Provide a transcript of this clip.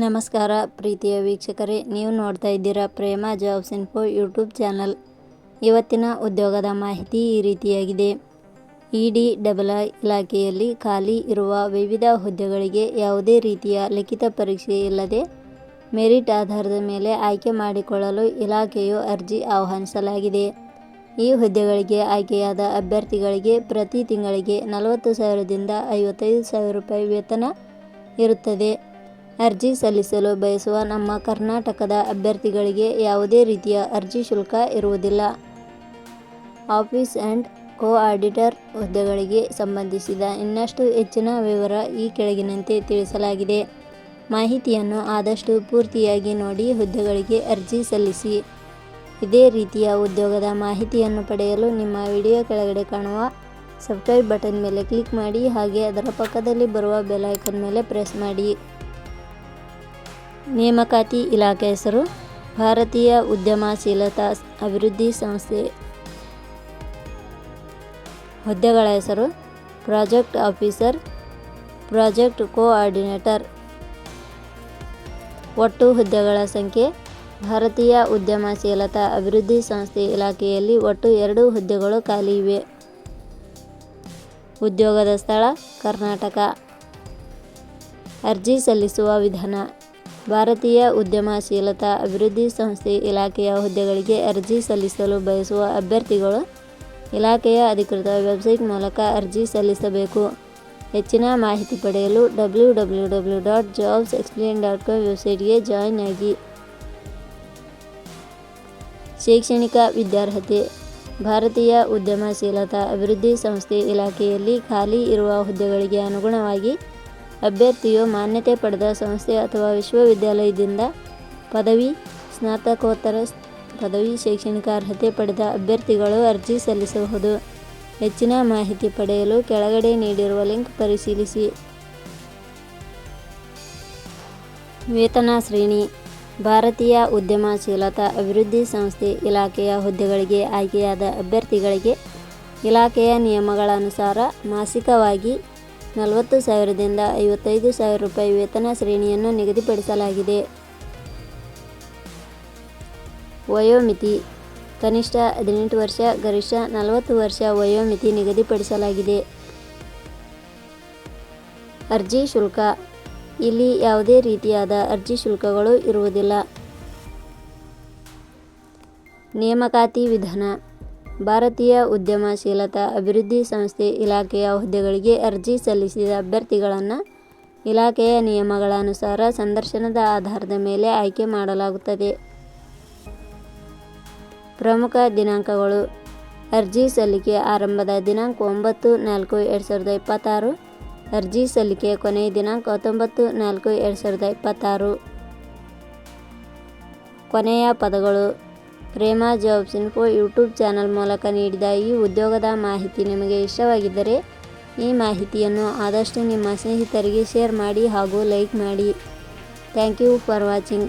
ನಮಸ್ಕಾರ ಪ್ರೀತಿಯ ವೀಕ್ಷಕರೇ, ನೀವು ನೋಡ್ತಾ ಇದ್ದೀರಾ ಪ್ರೇಮ ಜಾಬ್ಸ್ ಇನ್ಫೋ ಯೂಟ್ಯೂಬ್ ಚಾನಲ್. ಇವತ್ತಿನ ಉದ್ಯೋಗದ ಮಾಹಿತಿ ಈ ರೀತಿಯಾಗಿದೆ. ED-II ಇಲಾಖೆಯಲ್ಲಿ ಖಾಲಿ ಇರುವ ವಿವಿಧ ಹುದ್ದೆಗಳಿಗೆ ಯಾವುದೇ ರೀತಿಯ ಲಿಖಿತ ಪರೀಕ್ಷೆ ಇಲ್ಲದೆ ಮೆರಿಟ್ ಆಧಾರದ ಮೇಲೆ ಆಯ್ಕೆ ಮಾಡಿಕೊಳ್ಳಲು ಇಲಾಖೆಯು ಅರ್ಜಿ ಆಹ್ವಾನಿಸಲಾಗಿದೆ. ಈ ಹುದ್ದೆಗಳಿಗೆ ಆಯ್ಕೆಯಾದ ಅಭ್ಯರ್ಥಿಗಳಿಗೆ ಪ್ರತಿ ತಿಂಗಳಿಗೆ 40,000ದಿಂದ 55,000 ರೂಪಾಯಿ ವೇತನ ಇರುತ್ತದೆ. ಅರ್ಜಿ ಸಲ್ಲಿಸಲು ಬಯಸುವ ನಮ್ಮ ಕರ್ನಾಟಕದ ಅಭ್ಯರ್ಥಿಗಳಿಗೆ ಯಾವುದೇ ರೀತಿಯ ಅರ್ಜಿ ಶುಲ್ಕ ಇರುವುದಿಲ್ಲ. ಆಫೀಸ್ ಆ್ಯಂಡ್ ಕೋ-ಆಡಿಟರ್ ಹುದ್ದೆಗಳಿಗೆ ಸಂಬಂಧಿಸಿದ ಇನ್ನಷ್ಟು ಹೆಚ್ಚಿನ ವಿವರ ಈ ಕೆಳಗಿನಂತೆ ತಿಳಿಸಲಾಗಿದೆ. ಮಾಹಿತಿಯನ್ನು ಆದಷ್ಟು ಪೂರ್ತಿಯಾಗಿ ನೋಡಿ ಹುದ್ದೆಗಳಿಗೆ ಅರ್ಜಿ ಸಲ್ಲಿಸಿ. ಇದೇ ರೀತಿಯ ಉದ್ಯೋಗದ ಮಾಹಿತಿಯನ್ನು ಪಡೆಯಲು ನಿಮ್ಮ ವಿಡಿಯೋ ಕೆಳಗಡೆ ಕಾಣುವ ಸಬ್ಸ್ಕ್ರೈಬ್ ಬಟನ್ ಮೇಲೆ ಕ್ಲಿಕ್ ಮಾಡಿ, ಹಾಗೆ ಅದರ ಪಕ್ಕದಲ್ಲಿ ಬರುವ ಬೆಲ್ ಐಕಾನ್ ಮೇಲೆ ಪ್ರೆಸ್ ಮಾಡಿ. ನೇಮಕಾತಿ ಇಲಾಖೆ ಹೆಸರು ಭಾರತೀಯ ಉದ್ಯಮಶೀಲತಾ ಅಭಿವೃದ್ಧಿ ಸಂಸ್ಥೆ. ಹುದ್ದೆಗಳ ಹೆಸರು ಪ್ರಾಜೆಕ್ಟ್ ಆಫೀಸರ್, ಪ್ರಾಜೆಕ್ಟ್ ಕೋ-ಆರ್ಡಿನೇಟರ್. ಒಟ್ಟು ಹುದ್ದೆಗಳ ಸಂಖ್ಯೆ ಭಾರತೀಯ ಉದ್ಯಮಶೀಲತಾ ಅಭಿವೃದ್ಧಿ ಸಂಸ್ಥೆ ಇಲಾಖೆಯಲ್ಲಿ ಒಟ್ಟು 2 ಹುದ್ದೆಗಳು ಖಾಲಿ ಇವೆ. ಉದ್ಯೋಗದ ಸ್ಥಳ ಕರ್ನಾಟಕ. ಅರ್ಜಿ ಸಲ್ಲಿಸುವ ವಿಧಾನ. ಭಾರತೀಯ ಉದ್ಯಮಶೀಲತಾ ಅಭಿವೃದ್ಧಿ ಸಂಸ್ಥೆ ಇಲಾಖೆಯ ಹುದ್ದೆಗಳಿಗೆ ಅರ್ಜಿ ಸಲ್ಲಿಸಲು ಬಯಸುವ ಅಭ್ಯರ್ಥಿಗಳು ಇಲಾಖೆಯ ಅಧಿಕೃತ ವೆಬ್ಸೈಟ್ ಮೂಲಕ ಅರ್ಜಿ ಸಲ್ಲಿಸಬೇಕು. ಹೆಚ್ಚಿನ ಮಾಹಿತಿ ಪಡೆಯಲು www.jobsexplain.com ವೆಬ್ಸೈಟ್ಗೆ ಜಾಯಿನ್ ಆಗಿ. ಶೈಕ್ಷಣಿಕ ವಿದ್ಯಾರ್ಹತೆ. ಭಾರತೀಯ ಉದ್ಯಮಶೀಲತಾ ಅಭಿವೃದ್ಧಿ ಸಂಸ್ಥೆ ಇಲಾಖೆಯಲ್ಲಿ ಖಾಲಿ ಇರುವ ಹುದ್ದೆಗಳಿಗೆ ಅನುಗುಣವಾಗಿ ಅಭ್ಯರ್ಥಿಯು ಮಾನ್ಯತೆ ಪಡೆದ ಸಂಸ್ಥೆ ಅಥವಾ ವಿಶ್ವವಿದ್ಯಾಲಯದಿಂದ ಪದವಿ, ಸ್ನಾತಕೋತ್ತರ ಪದವಿ ಶೈಕ್ಷಣಿಕ ಅರ್ಹತೆ ಪಡೆದ ಅಭ್ಯರ್ಥಿಗಳು ಅರ್ಜಿ ಸಲ್ಲಿಸಬಹುದು. ಹೆಚ್ಚಿನ ಮಾಹಿತಿ ಪಡೆಯಲು ಕೆಳಗಡೆ ನೀಡಿರುವ ಲಿಂಕ್ ಪರಿಶೀಲಿಸಿ. ವೇತನ ಶ್ರೇಣಿ. ಭಾರತೀಯ ಉದ್ಯಮಶೀಲತಾ ಅಭಿವೃದ್ಧಿ ಸಂಸ್ಥೆ ಇಲಾಖೆಯ ಹುದ್ದೆಗಳಿಗೆ ಆಯ್ಕೆಯಾದ ಅಭ್ಯರ್ಥಿಗಳಿಗೆ ಇಲಾಖೆಯ ನಿಯಮಗಳ ಅನುಸಾರ ಮಾಸಿಕವಾಗಿ 40,000ದಿಂದ 55,000 ರೂಪಾಯಿ ವೇತನ ಶ್ರೇಣಿಯನ್ನು ನಿಗದಿಪಡಿಸಲಾಗಿದೆ. ವಯೋಮಿತಿ. ಕನಿಷ್ಠ 18 ವರ್ಷ, ಗರಿಷ್ಠ 40 ವರ್ಷ ವಯೋಮಿತಿ ನಿಗದಿಪಡಿಸಲಾಗಿದೆ. ಅರ್ಜಿ ಶುಲ್ಕ. ಇಲ್ಲಿ ಯಾವುದೇ ರೀತಿಯಾದ ಅರ್ಜಿ ಶುಲ್ಕಗಳು ಇರುವುದಿಲ್ಲ. ನೇಮಕಾತಿ ವಿಧಾನ. ಭಾರತೀಯ ಉದ್ಯಮಶೀಲತಾ ಅಭಿವೃದ್ಧಿ ಸಂಸ್ಥೆ ಇಲಾಖೆಯ ಹುದ್ದೆಗಳಿಗೆ ಅರ್ಜಿ ಸಲ್ಲಿಸಿದ ಅಭ್ಯರ್ಥಿಗಳನ್ನು ಇಲಾಖೆಯ ನಿಯಮಗಳ ಅನುಸಾರ ಸಂದರ್ಶನದ ಆಧಾರದ ಮೇಲೆ ಆಯ್ಕೆ ಮಾಡಲಾಗುತ್ತದೆ. ಪ್ರಮುಖ ದಿನಾಂಕಗಳು. ಅರ್ಜಿ ಸಲ್ಲಿಕೆ ಆರಂಭದ ದಿನಾಂಕ 9/4/2026. ಅರ್ಜಿ ಸಲ್ಲಿಕೆ ಕೊನೆಯ ದಿನಾಂಕ 19/4/2026. ಕೊನೆಯ ಪದಗಳು. ಪ್ರೇಮ ಜಾಬ್ಸ್ ಇನ್ಫೋ ಯೂಟ್ಯೂಬ್ ಚಾನಲ್ ಮೂಲಕ ನೀಡಿದ ಈ ಉದ್ಯೋಗದ ಮಾಹಿತಿ ನಿಮಗೆ ಇಷ್ಟವಾಗಿದ್ದರೆ ಈ ಮಾಹಿತಿಯನ್ನು ಆದಷ್ಟು ನಿಮ್ಮ ಸ್ನೇಹಿತರಿಗೆ ಶೇರ್ ಮಾಡಿ ಹಾಗೂ ಲೈಕ್ ಮಾಡಿ. Thank you for watching.